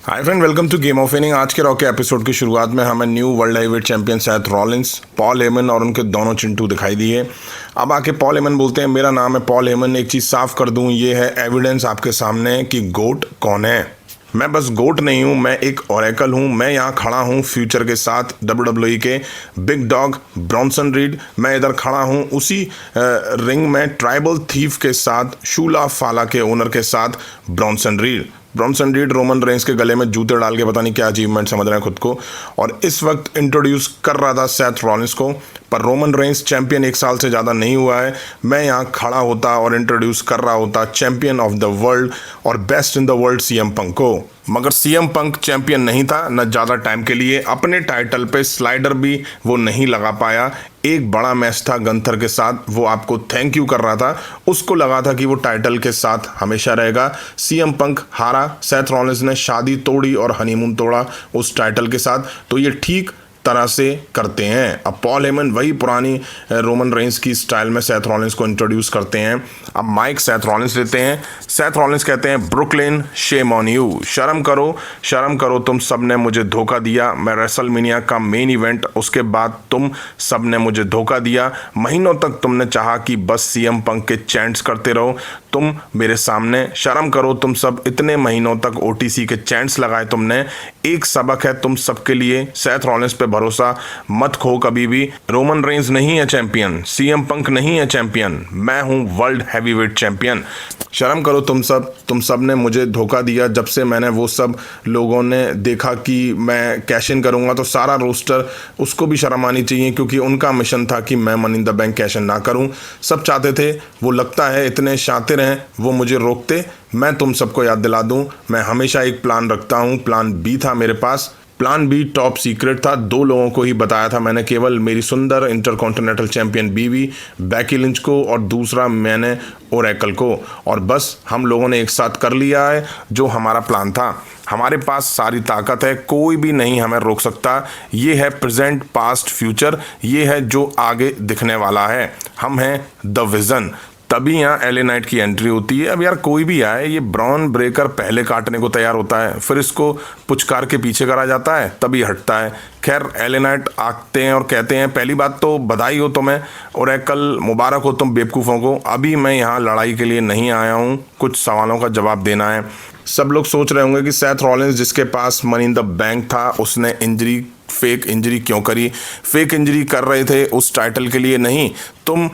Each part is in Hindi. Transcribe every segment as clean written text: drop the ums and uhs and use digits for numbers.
Hi friend, welcome to game of winning. आज के रॉ के एपिसोड की शुरुआत में हमें new world heavyweight champion Seth Rollins, Paul Heyman और उनके दोनों चिंटू दिखाई दिए। अब आके पॉल हेमन बोलते हैं, मेरा नाम है पॉल हेमन, एक चीज़ साफ कर दूं, ये है एविडेंस आपके सामने कि गोट कौन है। मैं बस गोट नहीं हूँ, मैं एक ओरेकल हूँ। मैं यहाँ खड़ा हूँ फ्यूचर के साथ, WWE के बिग डॉग ब्रॉन्सन रीड। मैं इधर खड़ा हूँ उसी रिंग में ट्राइबल थीफ के साथ, शूला फाला के ओनर के साथ Bronson read. Bronson read Roman Reigns के गले में जूते डाल के पता नहीं क्या अचीवमेंट समझ रहे हैं खुद को, और इस वक्त इंट्रोड्यूस कर रहा था सेथ रॉलिंस को। पर रोमन रेंस चैंपियन 1 साल से ज़्यादा नहीं हुआ है। मैं यहाँ खड़ा होता और इंट्रोड्यूस कर रहा होता चैंपियन ऑफ द वर्ल्ड और best in the world CM पंक को। मगर CM पंक चैंपियन नहीं था, न ज़्यादा टाइम के लिए। अपने टाइटल पे स्लाइडर भी वो नहीं लगा पाया। एक बड़ा मैच था गंथर के साथ, वो आपको थैंक यू कर रहा था, उसको लगा था कि वो टाइटल के साथ हमेशा रहेगा। CM पंक हारा, सेथ रॉलिंस ने शादी तोड़ी और हनीमून तोड़ा उस टाइटल के साथ, तो ये ठीक तरह से करते हैं। अब पॉल हेमन वही पुरानी रोमन रेंस की स्टाइल में सेथ रॉलिंस को इंट्रोड्यूस करते हैं। अब माइक सेथ रॉलिंस लेते हैं। सेथ रॉलिंस कहते हैं, ब्रुकलिन शेम ऑन यू, शर्म करो, तुम सब ने मुझे धोखा दिया। मैं रेसलमेनिया का मेन इवेंट, उसके बाद तुम सब ने मुझे धोखा दिया। महीनों तक तुमने चाहा कि बस CM पंक के चैंट्स करते रहो तुम मेरे सामने। शर्म करो तुम सब, इतने महीनों तक OTC के चैंट्स लगाए तुमने। एक सबक है तुम सबके लिए, सेथ रॉलिंस पे भरोसा मत खो कभी भी। रोमन रेंस नहीं है चैंपियन, CM पंक नहीं है चैंपियन, मैं हूं वर्ल्ड हैवीवेट चैंपियन। शर्म करो तुम सब ने मुझे धोखा दिया। जब से मैंने वो सब लोगों ने देखा कि मैं कैश इन करूंगा तो सारा रोस्टर, उसको भी शर्म आनी चाहिए, क्योंकि उनका मिशन था कि मैं money in the bank cash in ना करूं। सब चाहते थे, वो लगता है इतने शातिर हैं, वो मुझे रोकते। मैं तुम सबको याद दिला दूं, मैं हमेशा एक प्लान रखता हूं। प्लान B था मेरे पास। प्लान B टॉप सीक्रेट था, 2 लोगों को ही बताया था मैंने, केवल मेरी सुंदर इंटरकॉन्टिनेंटल चैंपियन बीवी बैकी लिंच को, और दूसरा मैंने ओरेकल को। और बस हम लोगों ने एक साथ कर लिया है जो हमारा प्लान था। हमारे पास सारी ताकत है, कोई भी नहीं हमें रोक सकता। ये है प्रेजेंट, पास्ट, फ्यूचर, ये है जो आगे दिखने वाला है। हम हैं द विजन। तभी यहाँ LA नाइट की एंट्री होती है। अब यार कोई भी आए, ये ब्रॉन ब्रेकर पहले काटने को तैयार होता है, फिर इसको पुचकार के पीछे करा जाता है, तभी हटता है। खैर LA नाइट आते हैं और कहते हैं, पहली बात तो बधाई हो तुम्हें ओरेकल, मुबारक हो तुम बेवकूफ़ों को। अभी मैं यहाँ लड़ाई के लिए नहीं आया हूँ, कुछ सवालों का जवाब देना है। सब लोग सोच रहे होंगे कि सेथ रॉलिंस जिसके पास मनी इन द बैंक था, उसने फेक इंजरी क्यों करी। फेक इंजरी कर रहे थे उस टाइटल के लिए नहीं, तुम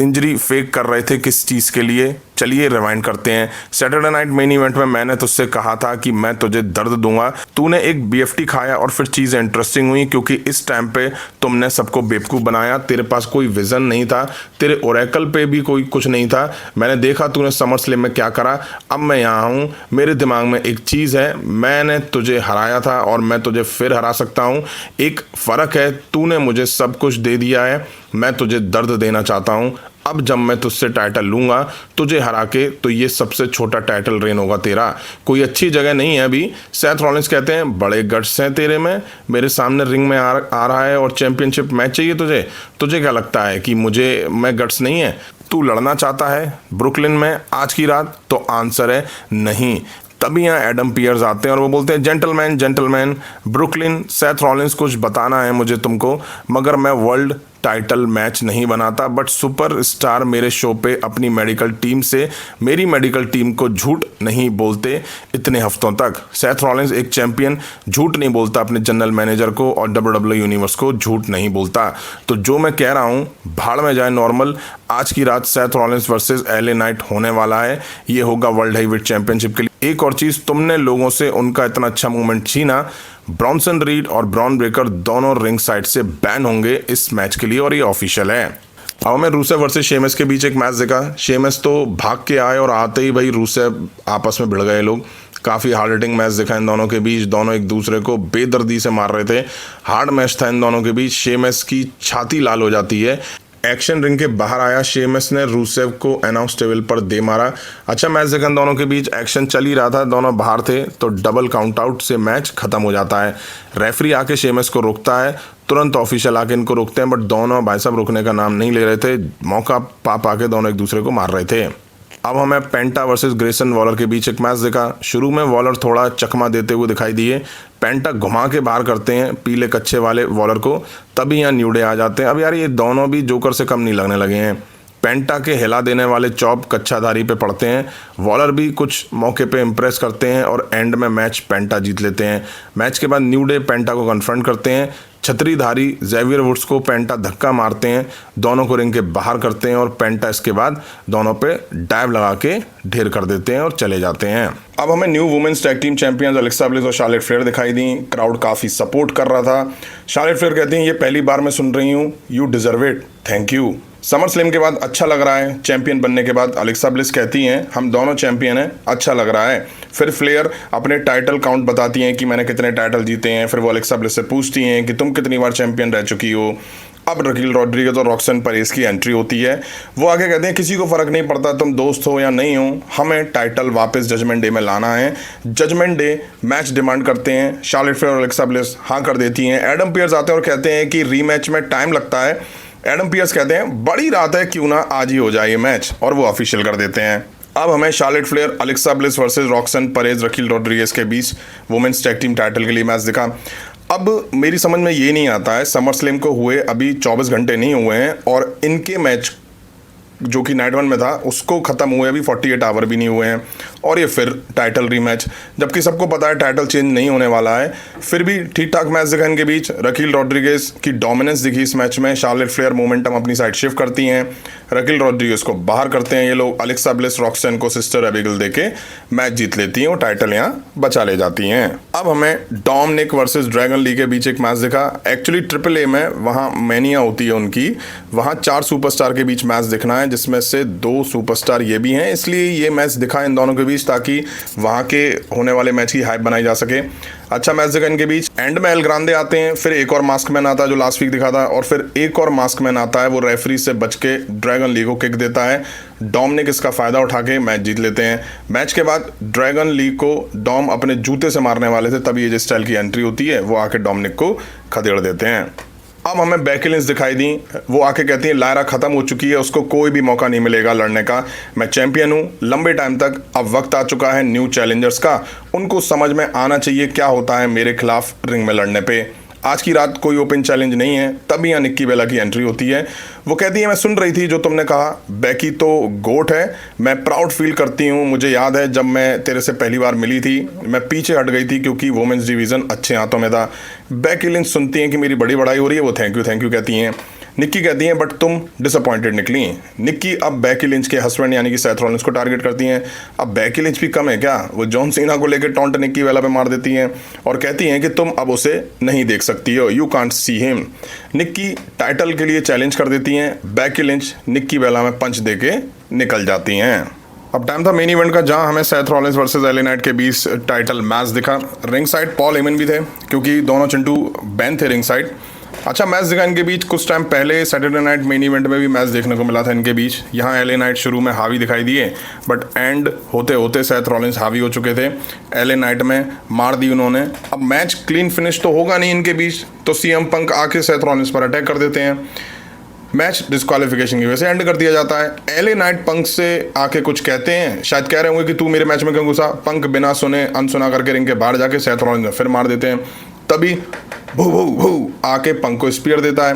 इंजरी फेक कर रहे थे किस चीज़ के लिए। चलिए रिवाइंड करते हैं। सैटरडे नाइट मेन इवेंट में मैंने तुझसे कहा था कि मैं तुझे दर्द दूंगा। तूने एक BFT खाया और फिर चीज़ें इंटरेस्टिंग हुई, क्योंकि इस टाइम पे तुमने सबको बेवकूफ़ बनाया। तेरे पास कोई विज़न नहीं था, तेरे ओरेकल पे भी कोई कुछ नहीं था। मैंने देखा तूने समर स्लैम में क्या करा। अब मैं यहाँ हूँ, मेरे दिमाग में एक चीज़ है, मैंने तुझे हराया था और मैं तुझे फिर हरा सकता हूँ। एक फ़र्क है, तूने मुझे सब कुछ दे दिया है, मैं तुझे दर्द देना चाहता हूँ। अब जब मैं तुझसे टाइटल लूँगा तुझे हरा के, तो ये सबसे छोटा टाइटल रेन होगा तेरा। कोई अच्छी जगह नहीं है अभी। सेथ रॉलिंस कहते हैं, बड़े गट्स हैं तेरे में, मेरे सामने रिंग में आ रहा है और चैंपियनशिप मैच चाहिए तुझे क्या लगता है कि मैं गट्स नहीं है? तू लड़ना चाहता है ब्रुकलिन में आज की रात? तो आंसर है नहीं। तभी यहाँ एडम पियर्स आते हैं और वो बोलते हैं, जेंटलमैन ब्रुकलिन, सेथ रॉलिंस, कुछ बताना है मुझे तुमको, मगर मैं वर्ल्ड टाइटल मैच नहीं बनाता, बट सुपर स्टार मेरे शो पे अपनी मेरी मेडिकल टीम को झूठ नहीं बोलते इतने हफ्तों तक। सेथ रॉलिंस एक चैंपियन झूठ नहीं बोलता, अपने जनरल मैनेजर को और WWE यूनिवर्स को झूठ नहीं बोलता। तो जो मैं कह रहा हूँ भाड़ में जाए नॉर्मल। आज की रात Seth Rollins versus LA night होने वाला है। ये होगा वर्ल्ड हैवीवेट चैंपियनशिप के लिए। एक और चीज़, तुमने लोगों से उनका इतना अच्छा मूवमेंट छीना। ब्रॉन्सन रीड और ब्रॉन ब्रेकर दोनों रिंग साइड से बैन होंगे इस मैच के लिए, और ये ऑफिशियल है। अब हमें रूसेव वर्सेस शेमस के बीच एक मैच देखा। शेमस तो भाग के आए और आते ही भाई रूसेव आपस में भिड़ गए लोग। काफ़ी हार्ड हिटिंग मैच दिखा इन दोनों के बीच, दोनों एक दूसरे को बेदर्दी से मार रहे थे। हार्ड मैच था इन दोनों के बीच। शेमस की छाती लाल हो जाती है। एक्शन रिंग के बाहर आया, शेमस ने रूसेव को अनाउंस टेबल पर दे मारा। अच्छा मैच देखा दोनों के बीच, एक्शन चल ही रहा था, दोनों बाहर थे, तो डबल काउंट आउट से मैच खत्म हो जाता है। रेफरी आके शेमस को रोकता है, तुरंत ऑफिशियल आके इनको रोकते हैं, बट दोनों भाई साहब रुकने का नाम नहीं ले रहे थे। मौका पा के दोनों एक दूसरे को मार रहे थे। अब हमें पेंटा वर्सेस ग्रेसन वॉलर के बीच एक मैच दिखा। शुरू में वॉलर थोड़ा चकमा देते हुए दिखाई दिए, पेंटा घुमा के बाहर करते हैं पीले कच्छे वाले वॉलर को, तभी यहाँ न्यू डे आ जाते हैं। अब यार ये दोनों भी जोकर से कम नहीं लगने लगे हैं। पेंटा के हिला देने वाले चॉप कच्छाधारी पे पड़ते हैं, वॉलर भी कुछ मौके पे इम्प्रेस करते हैं और एंड में मैच पेंटा जीत लेते हैं। मैच के बाद न्यू डे पेंटा को कन्फ्रंट करते हैं। छतरीधारी जेवियर वुड्स को पेंटा धक्का मारते हैं, दोनों को रिंग के बाहर करते हैं और पेंटा इसके बाद दोनों पे डाइव लगा के ढेर कर देते हैं और चले जाते हैं। अब हमें new women's tag team champions Alexa Bliss और शार्लेट फ्लेयर दिखाई दी। क्राउड काफ़ी सपोर्ट कर रहा था। शार्लेट फ्लेयर कहती हैं ये पहली बार मैं सुन रही हूँ, you deserve it, thank you. Summer slam के बाद अच्छा लग रहा है। चैंपियन बनने के बाद अलेक्सा ब्लिस कहती हैं हम दोनों चैंपियन हैं, अच्छा लग रहा है। फिर फ्लेयर अपने टाइटल काउंट बताती हैं कि मैंने कितने टाइटल जीते हैं। फिर वो अलेक्सा ब्लिस से पूछती हैं कि तुम कितनी बार चैंपियन रह चुकी हो। अब रकील रॉड्रिगेज और रॉक्सन परेज की एंट्री होती है। वो आगे कहते हैं किसी को फ़र्क नहीं पड़ता तुम दोस्त हो या नहीं हो, हमें टाइटल वापस जजमेंट डे में लाना है। जजमेंट डे मैच डिमांड करते हैं। शार्लेट फ्लेयर और अलेक्सा ब्लिस हाँ कर देती हैं। एडम पियर्स आते हैं और कहते हैं कि रीमैच में टाइम लगता है। एडम पियर्स कहते हैं बड़ी रात है, क्यों ना आज ही हो जाए ये मैच, और वो ऑफिशियल कर देते हैं। अब हमें Charlotte Flair Alexa Bliss versus Roxanne Perez Raquel Rodriguez के बीच वुमेन्स टैग टीम टाइटल के लिए मैच दिखा। अब मेरी समझ में ये नहीं आता है, समर स्लैम को हुए अभी 24 घंटे नहीं हुए हैं और इनके मैच जो कि नाइट वन में था उसको ख़त्म हुए अभी 48 आवर भी नहीं हुए हैं और ये फिर टाइटल रीमैच, जबकि सबको पता है टाइटल चेंज नहीं होने वाला है। फिर भी ठीक ठाक मैच दिखा इनके बीच। रकील रॉड्रिगेज की डोमिनेंस दिखी इस मैच में। शार्लेट फ्लेयर मोमेंटम अपनी साइड शिफ्ट करती हैं। रकील रॉड्रिगेज को बाहर करते हैं ये लोग। अलेक्सा ब्लिस रॉक्सन को सिस्टर एबिगेल देके मैच जीत लेती हैं और टाइटल यहाँ बचा ले जाती हैं। अब हमें डोमिनिक वर्सेस ड्रैगन ली के बीच एक मैच दिखा। एक्चुअली ट्रिपल ए में वहाँ मैनिया होती है उनकी, वहाँ 4 सुपरस्टार के बीच मैच दिखना है जिसमें से 2 सुपरस्टार ये भी हैं, इसलिए ये मैच दिखा इन दोनों के बीच ताकि वहाँ के होने वाले मैच की हाइप बनाई जा सके। अच्छा मैच दिखा इनके बीच। एंड में एल ग्रांडे आते हैं, फिर एक और मास्क मैन आता है जो लास्ट वीक दिखा था, और फिर एक और मास्क मैन आता है, वो रेफरी से बच के ड्रैगन ली को किक देता है। डोमिनिक इसका फ़ायदा उठा के मैच जीत लेते हैं। मैच के बाद ड्रैगन ली को डॉम अपने जूते से मारने वाले थे, तभी ये स्टाइल की एंट्री होती है, वो आके डोमिनिक को खदेड़ देते हैं। अब हमें बेकी लिंच दिखाई दी। वो आके कहती है लायरा ख़त्म हो चुकी है, उसको कोई भी मौका नहीं मिलेगा लड़ने का, मैं चैंपियन हूँ लंबे टाइम तक, अब वक्त आ चुका है न्यू चैलेंजर्स का, उनको समझ में आना चाहिए क्या होता है मेरे खिलाफ रिंग में लड़ने पे। आज की रात कोई ओपन चैलेंज नहीं है। तभी यहाँ निक्की बेला की एंट्री होती है। वो कहती है मैं सुन रही थी जो तुमने कहा, बेकी तो गोट है, मैं प्राउड फील करती हूँ। मुझे याद है जब मैं तेरे से पहली बार मिली थी मैं पीछे हट गई थी क्योंकि वुमेन्स डिवीज़न अच्छे हाथों में था। बेकी लिंच सुनती हैं कि मेरी बड़ी बड़ाई हो रही है, वो थैंक यू कहती हैं। निक्की कहती हैं बट तुम डिसअपॉइंटेड निकली। निक्की अब बेकी लिंच के हस्बैंड यानी कि सेथ रॉलिंस को टारगेट करती हैं। अब बेकी लिंच भी कम है क्या, वो जॉन सीना को लेकर टॉन्ट निक्की बेला पे मार देती हैं और कहती हैं कि तुम अब उसे नहीं देख सकती हो, you can't see him. Nikki title के लिए चैलेंज कर देती हैं। बेकी लिंच निक्की बेला में पंच दे के निकल जाती हैं। अब टाइम था मेन इवेंट का, जहां हमें Seth Rollins versus LA Knight के बीच टाइटल मैच दिखा। रिंग साइड पॉल हेमन भी थे क्योंकि दोनों चिंटू बैन थे रिंग साइड। अच्छा मैच दिखा इनके बीच। कुछ टाइम पहले सैटरडे नाइट मेन इवेंट में भी मैच देखने को मिला था इनके बीच। यहाँ एले नाइट शुरू में हावी दिखाई दिए बट एंड होते होते सेथ रॉलिंस हावी हो चुके थे। एले नाइट में मार दी उन्होंने। अब मैच क्लीन फिनिश तो होगा नहीं इनके बीच, तो सीएम पंक आके सेथ रॉलिंस पर अटैक कर देते हैं। मैच डिस्क्वालिफिकेशन की वजह से एंड कर दिया जाता है। एले नाइट पंक से आके कुछ कहते हैं, शायद कह रहे होंगे कि तू मेरे मैच में क्यों घुसा। पंक बिना सुने अनसुना करके रिंग के बाहर जाके सेथ रॉलिंस फिर मार देते हैं। तभी भू भू भू आके पंक को स्पीयर देता है।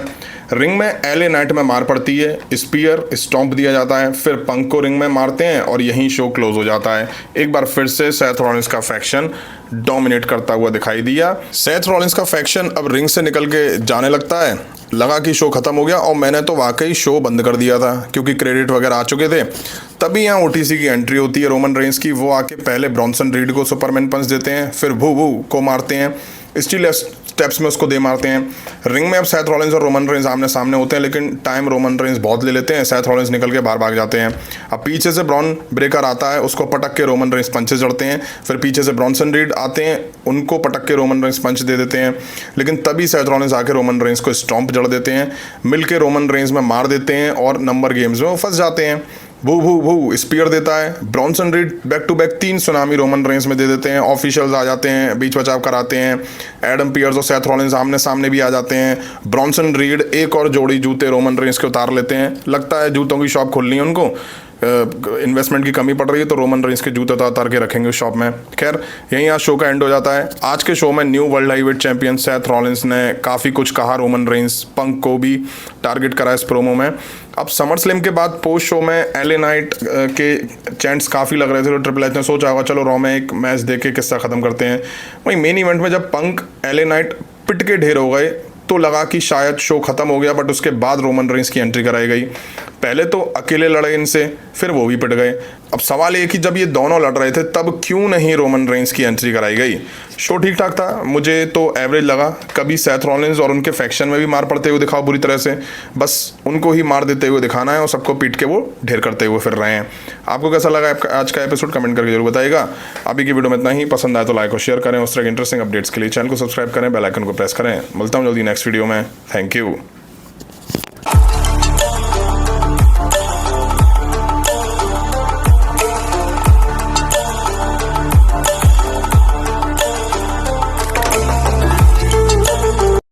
रिंग में एले नाइट में मार पड़ती है, स्पीयर स्टॉम्प दिया जाता है, फिर पंक को रिंग में मारते हैं और यहीं शो क्लोज हो जाता है। एक बार फिर से सेथ रॉलिंस का फैक्शन डोमिनेट करता हुआ दिखाई दिया। सेथ रॉलिंस का फैक्शन अब रिंग से निकल के जाने लगता है। लगा कि शो खत्म हो गया और मैंने तो वाकई शो बंद कर दिया था क्योंकि क्रेडिट वगैरह आ चुके थे। तभी यहाँ ओटीसी की एंट्री होती है रोमन रेंस की। वो आके पहले ब्रॉन्सन रीड को सुपरमैन पंच देते हैं, फिर भू भू को मारते हैं, स्टील स्टेप्स में उसको दे मारते हैं। रिंग में अब सेथ रॉलिंस और रोमन रेंस आमने सामने होते हैं, लेकिन टाइम रोमन रेंस बहुत ले लेते हैं। सेथ रॉलिंस निकल के बाहर भाग जाते हैं। अब पीछे से ब्रॉन ब्रेकर आता है, उसको पटक के रोमन रेंस पंचे जड़ते हैं। फिर पीछे से ब्रॉन्सन रीड आते हैं, उनको पटक के रोमन रेंस पंच दे देते हैं। लेकिन तभी सेथ रॉलिंस आके रोमन रेंस को स्टॉम्प जड़ देते हैं, मिलके रोमन रेंस में मार देते हैं और नंबर गेम्स में वो फंस जाते हैं। भू भू भू स्पीयर देता है। Bronson Reed back to back 3 tsunami Roman Reigns में दे देते हैं। ऑफिशियल्स आ जाते हैं, बीच बचाव कराते हैं। एडम पियर्स और सेथ रॉलिंस आमने सामने भी आ जाते हैं। ब्रॉन्सन रीड एक और जोड़ी जूते रोमन रेंस के उतार लेते हैं। लगता है जूतों की शॉप खोलनी है उनको। इन्वेस्टमेंट की कमी पड़ रही है तो रोमन रेंस के जूते उतार के रखेंगे उस शॉप में। खैर यहीं आज शो का एंड हो जाता है। आज के शो में new world heavyweight champion Seth Rollins ने काफ़ी कुछ कहा रोमन रेंस, पंक को भी टारगेट करा इस प्रोमो में। अब समर स्लैम के बाद पोस्ट शो में एले नाइट के चैंट्स काफ़ी लग रहे थे, तो ट्रिपल एच ने सोचा होगा चलो रॉ में एक मैच दे के किस्सा ख़त्म करते हैं। वहीं मेन इवेंट में जब पंक एले नाइट पिट के ढेर हो गए तो लगा कि शायद शो ख़त्म हो गया, बट उसके बाद रोमन रेंस की एंट्री कराई गई। पहले तो अकेले लड़े इनसे, फिर वो भी पिट गए। अब सवाल ये कि जब ये दोनों लड़ रहे थे तब क्यों नहीं रोमन रेंस की एंट्री कराई गई। शो ठीक ठाक था, मुझे तो एवरेज लगा। कभी सेथ रॉलिंस और उनके फैक्शन में भी मार पड़ते हुए दिखाओ बुरी तरह से, बस उनको ही मार देते हुए दिखाना है और सबको पीट के वो ढेर करते हुए फिर रहे हैं। आपको कैसा लगा आज का एपिसोड कमेंट करके जरूर बताइएगा। अभी की वीडियो में इतना ही। पसंद आए तो लाइक और शेयर करें। उस तरह के इंटरेस्टिंग अपडेट्स के लिए चैनल को सब्सक्राइब करें, बेल आइकन को प्रेस करें। मिलता हूँ जल्दी नेक्स्ट वीडियो में। Thank you.